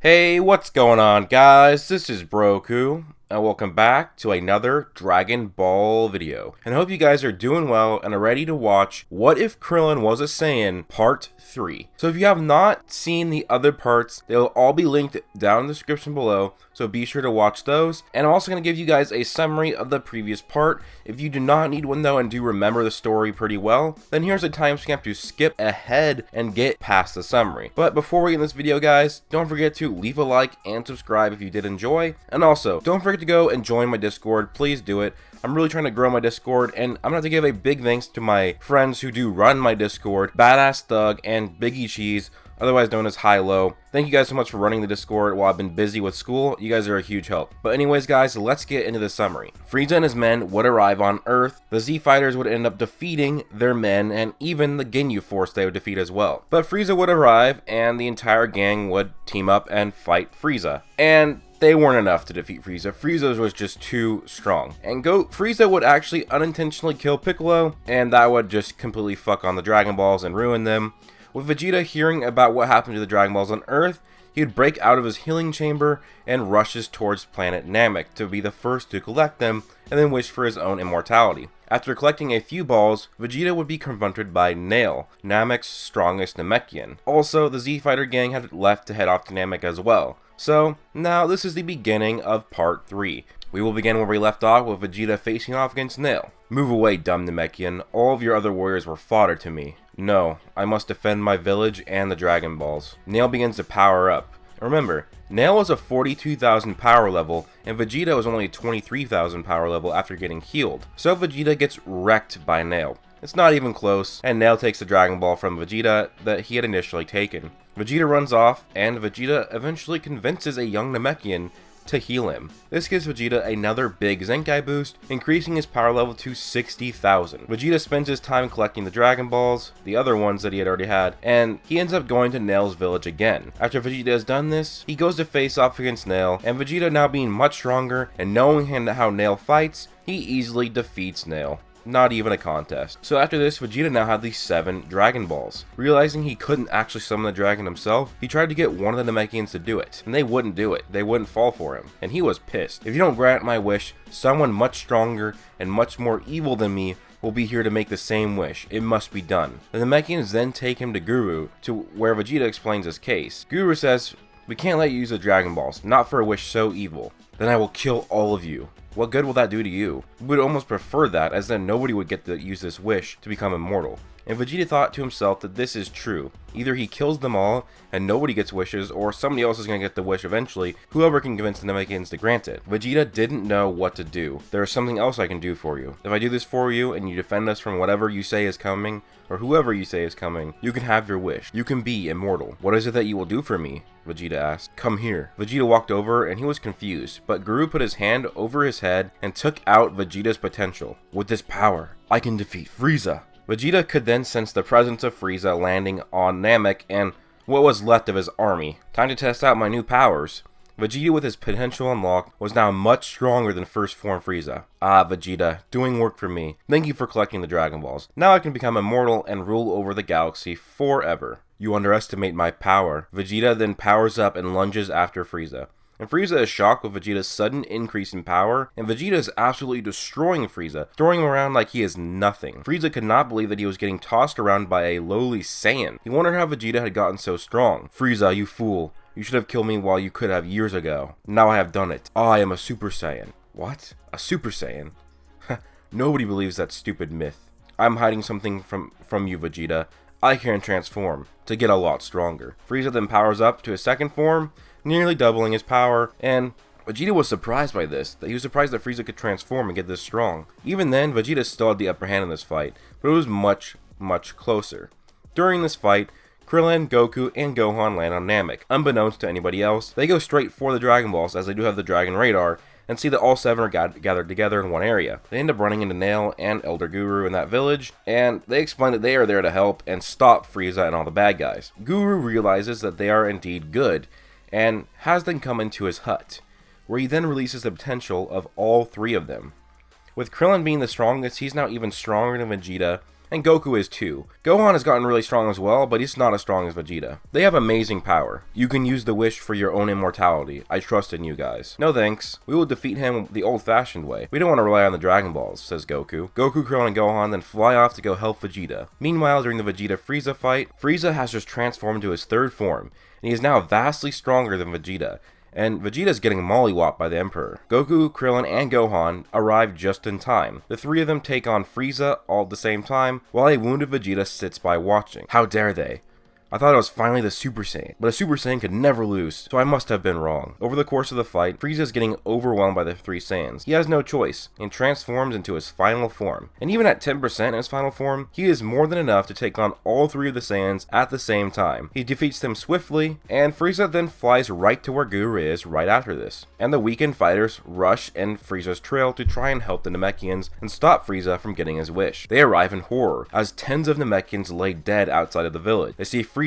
Hey, what's going on, guys? This is Broku, and welcome back to another Dragon Ball video. And I hope you guys are doing well and are ready to watch What If Krillin Was a Saiyan Part 3. So if you have not seen the other parts, they'll all be linked down in the description below, so be sure to watch those. And I'm also going to give you guys a summary of the previous part. If you do not need one though and do remember the story pretty well, then here's a timestamp to skip ahead and get past the summary. But before we get in this video, guys, don't forget to leave a like and subscribe if you did enjoy. And also, don't forget to go and join my Discord. Please do it. I'm really trying to grow my Discord, and I'm going to have to give a big thanks to my friends who do run my Discord, Badass Thug and Biggie Cheese, otherwise known as High-Low. Thank you guys so much for running the Discord while I've been busy with school. You guys are a huge help. But anyways, guys, let's get into the summary. Frieza and his men would arrive on Earth. The Z fighters would end up defeating their men, and even the Ginyu Force they would defeat as well. But Frieza would arrive, and the entire gang would team up and fight Frieza. And they weren't enough to defeat Frieza. Frieza was just too strong. And Frieza would actually unintentionally kill Piccolo, and that would just completely fuck on the Dragon Balls and ruin them. With Vegeta hearing about what happened to the Dragon Balls on Earth, he would break out of his healing chamber and rushes towards planet Namek to be the first to collect them and then wish for his own immortality. After collecting a few balls, Vegeta would be confronted by Nail, Namek's strongest Namekian. Also, the Z-Fighter gang had left to head off to Namek as well. So, now this is the beginning of Part 3. We will begin where we left off with Vegeta facing off against Nail. Move away, dumb Namekian. All of your other warriors were fodder to me. No, I must defend my village and the Dragon Balls. Nail begins to power up. Remember, Nail was a 42,000 power level, and Vegeta was only a 23,000 power level after getting healed. So Vegeta gets wrecked by Nail. It's not even close, and Nail takes the Dragon Ball from Vegeta that he had initially taken. Vegeta runs off, and Vegeta eventually convinces a young Namekian to heal him. This gives Vegeta another big Zenkai boost, increasing his power level to 60,000. Vegeta spends his time collecting the Dragon Balls, the other ones that he had already had, and he ends up going to Nail's village again. After Vegeta has done this, he goes to face off against Nail, and Vegeta now being much stronger and knowing how Nail fights, he easily defeats Nail. Not even a contest. So after this, Vegeta now had these 7 Dragon Balls. Realizing he couldn't actually summon the dragon himself, he tried to get one of the Namekians to do it, and they wouldn't do it. They wouldn't fall for him, and he was pissed. If you don't grant my wish, someone much stronger and much more evil than me will be here to make the same wish. It must be done. The Namekians then take him to Guru, to where Vegeta explains his case. Guru says, "We can't let you use the Dragon Balls, not for a wish so evil. Then I will kill all of you. What good will that do to you? We would almost prefer that, as then nobody would get to use this wish to become immortal." And Vegeta thought to himself that this is true. Either he kills them all and nobody gets wishes, or somebody else is going to get the wish eventually, whoever can convince the Namekians to grant it. Vegeta didn't know what to do. "There is something else I can do for you. If I do this for you and you defend us from whatever you say is coming, or whoever you say is coming, you can have your wish. You can be immortal." "What is it that you will do for me?" Vegeta asked. "Come here." Vegeta walked over and he was confused, but Guru put his hand over his head and took out Vegeta's potential. "With this power, I can defeat Frieza." Vegeta could then sense the presence of Frieza landing on Namek and what was left of his army. "Time to test out my new powers." Vegeta, with his potential unlocked, was now much stronger than first form Frieza. "Ah, Vegeta, doing work for me. Thank you for collecting the Dragon Balls. Now I can become immortal and rule over the galaxy forever." "You underestimate my power." Vegeta then powers up and lunges after Frieza. And Frieza is shocked with Vegeta's sudden increase in power, and Vegeta is absolutely destroying Frieza, throwing him around like he is nothing. Frieza could not believe that he was getting tossed around by a lowly Saiyan. He wondered how Vegeta had gotten so strong. "Frieza, you fool. You should have killed me while you could have years ago. Now I have done it. I am a Super Saiyan." "What? A Super Saiyan?" Nobody believes that stupid myth. "I'm hiding something from you, Vegeta. I can transform to get a lot stronger." Frieza then powers up to his second form, nearly doubling his power, and Vegeta was surprised by this. He was surprised that Frieza could transform and get this strong. Even then, Vegeta still had the upper hand in this fight, but it was much, much closer. During this fight, Krillin, Goku, and Gohan land on Namek. Unbeknownst to anybody else, they go straight for the Dragon Balls, as they do have the Dragon Radar, and see that all 7 are gathered together in one area. They end up running into Nail and Elder Guru in that village, and they explain that they are there to help and stop Frieza and all the bad guys. Guru realizes that they are indeed good, and has them come into his hut, where he then releases the potential of all 3 of them. With Krillin being the strongest, he's now even stronger than Vegeta, And Goku is too. Gohan has gotten really strong as well, but he's not as strong as Vegeta. They have amazing power. You can use the wish for your own immortality. I trust in you guys. No thanks. We will defeat him the old-fashioned way. We don't want to rely on the Dragon Balls, says Goku. Goku, Krillin, and Gohan then fly off to go help Vegeta. Meanwhile, during the Vegeta-Frieza fight, Frieza has just transformed to his third form, and he is now vastly stronger than Vegeta. And Vegeta's getting mollywopped by the Emperor. Goku, Krillin, and Gohan arrive just in time. The three of them take on Frieza all at the same time, while a wounded Vegeta sits by watching. How dare they? I thought it was finally the Super Saiyan, but a Super Saiyan could never lose, so I must have been wrong. Over the course of the fight, Frieza is getting overwhelmed by the three Saiyans. He has no choice, and transforms into his final form. And even at 10% in his final form, he is more than enough to take on all three of the Saiyans at the same time. He defeats them swiftly, and Frieza then flies right to where Guru is right after this. And the weakened fighters rush in Frieza's trail to try and help the Namekians and stop Frieza from getting his wish. They arrive in horror, as tens of Namekians lay dead outside of the village. They see Frieza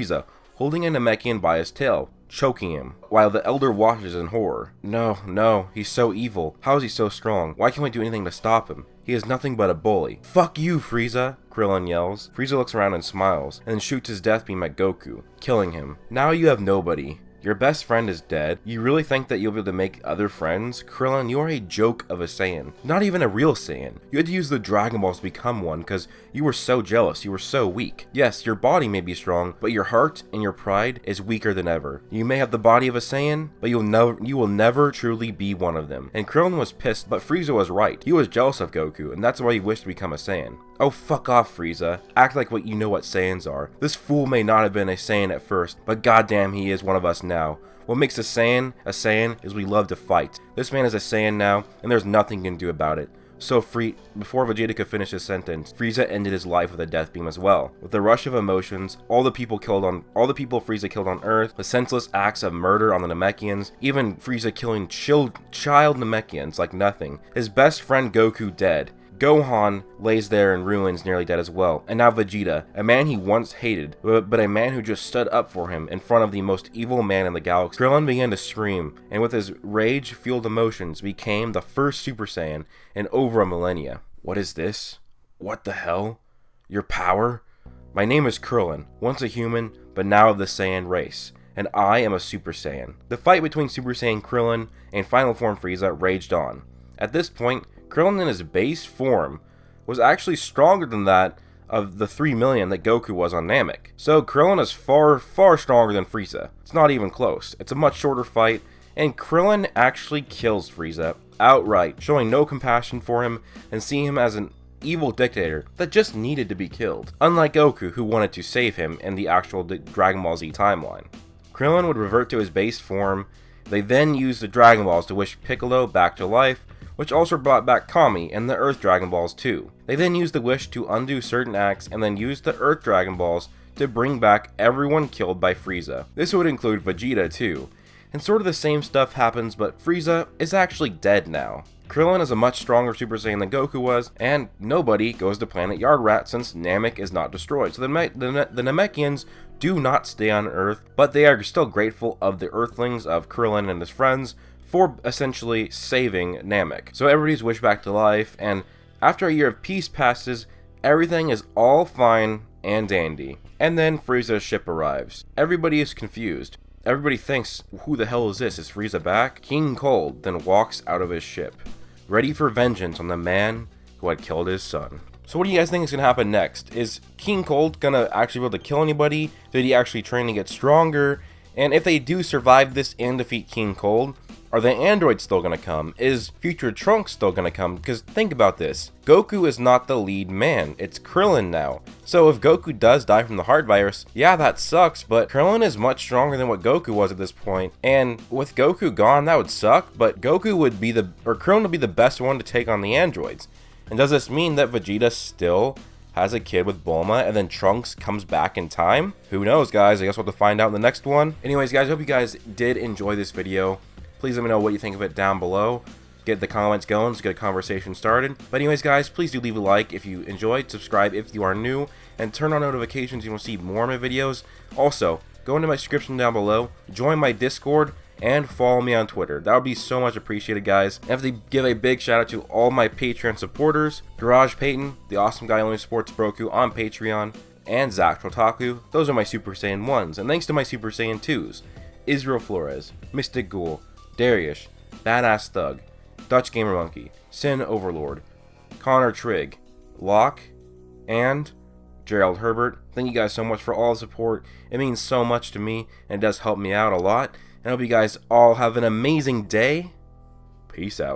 holding a Namekian by his tail, choking him, while the Elder watches in horror. No, he's so evil. How is he so strong? Why can't we do anything to stop him? He is nothing but a bully. Fuck you, Frieza, Krillin yells. Frieza looks around and smiles, and then shoots his death beam at Goku, killing him. Now you have nobody. Your best friend is dead. You really think that you'll be able to make other friends? Krillin, you are a joke of a Saiyan. Not even a real Saiyan. You had to use the Dragon Balls to become one because you were so jealous. You were so weak. Yes, your body may be strong, but your heart and your pride is weaker than ever. You may have the body of a Saiyan, but you will never truly be one of them. And Krillin was pissed, but Frieza was right. He was jealous of Goku, and that's why he wished to become a Saiyan. Oh, fuck off, Frieza. Act like what you know what Saiyans are. This fool may not have been a Saiyan at first, but goddamn he is one of us now. What makes a Saiyan is we love to fight. This man is a Saiyan now, and there's nothing you can do about it. So before Vegeta could finish his sentence, Frieza ended his life with a death beam as well. With the rush of emotions, all the people Frieza killed on Earth, the senseless acts of murder on the Namekians, even Frieza killing child Namekians like nothing. His best friend Goku dead. Gohan lays there in ruins, nearly dead as well. And now Vegeta, a man he once hated, but a man who just stood up for him in front of the most evil man in the galaxy. Krillin began to scream, and with his rage-fueled emotions, became the first Super Saiyan in over a millennia. What is this? What the hell? Your power? My name is Krillin, once a human, but now of the Saiyan race, and I am a Super Saiyan. The fight between Super Saiyan Krillin and Final Form Frieza raged on. At this point, Krillin in his base form was actually stronger than that of the 3 million that Goku was on Namek. So Krillin is far stronger than Frieza. It's not even close. It's a much shorter fight, and Krillin actually kills Frieza outright, showing no compassion for him and seeing him as an evil dictator that just needed to be killed. Unlike Goku, who wanted to save him in the actual Dragon Ball Z timeline. Krillin would revert to his base form. They then used the Dragon Balls to wish Piccolo back to life, which also brought back Kami and the Earth Dragon Balls too. They then used the wish to undo certain acts and then used the Earth Dragon Balls to bring back everyone killed by Frieza. This would include Vegeta too. And sort of the same stuff happens, but Frieza is actually dead now. Krillin is a much stronger Super Saiyan than Goku was, and nobody goes to planet Yardrat since Namek is not destroyed. So the Namekians do not stay on Earth, but they are still grateful of the Earthlings of Krillin and his friends for essentially saving Namek. So everybody's wished back to life, and after a year of peace passes, everything is all fine and dandy. And then Frieza's ship arrives. Everybody is confused. Everybody thinks, who the hell is this? Is Frieza back? King Cold then walks out of his ship, ready for vengeance on the man who had killed his son. So what do you guys think is going to happen next? Is King Cold going to actually be able to kill anybody? Did he actually train to get stronger? And if they do survive this and defeat King Cold, are the androids still going to come? Is future Trunks still going to come? Because think about this. Goku is not the lead man. It's Krillin now. So if Goku does die from the heart virus, yeah, that sucks, but Krillin is much stronger than what Goku was at this point. And with Goku gone, that would suck, but Krillin would be the best one to take on the androids. And does this mean that Vegeta still has a kid with Bulma and then Trunks comes back in time? Who knows, guys? I guess we'll have to find out in the next one. Anyways, guys, hope you guys did enjoy this video. Please let me know what you think of it down below. Get the comments going, let's get a conversation started. But anyways, guys, please do leave a like if you enjoyed, subscribe if you are new, and turn on notifications so you will see more of my videos. Also, go into my description down below, join my Discord, and follow me on Twitter. That would be so much appreciated, guys. I have to give a big shout out to all my Patreon supporters: Garage Peyton, the awesome guy only supports Broku on Patreon, and Zach Trotaku. Those are my Super Saiyan 1s, and thanks to my Super Saiyan 2s: Israel Flores, Mystic Ghoul, Darius, Badass Thug, Dutch Gamer Monkey, Sin Overlord, Connor Trigg, Locke, and Gerald Herbert. Thank you guys so much for all the support. It means so much to me, and it does help me out a lot. And I hope you guys all have an amazing day. Peace out.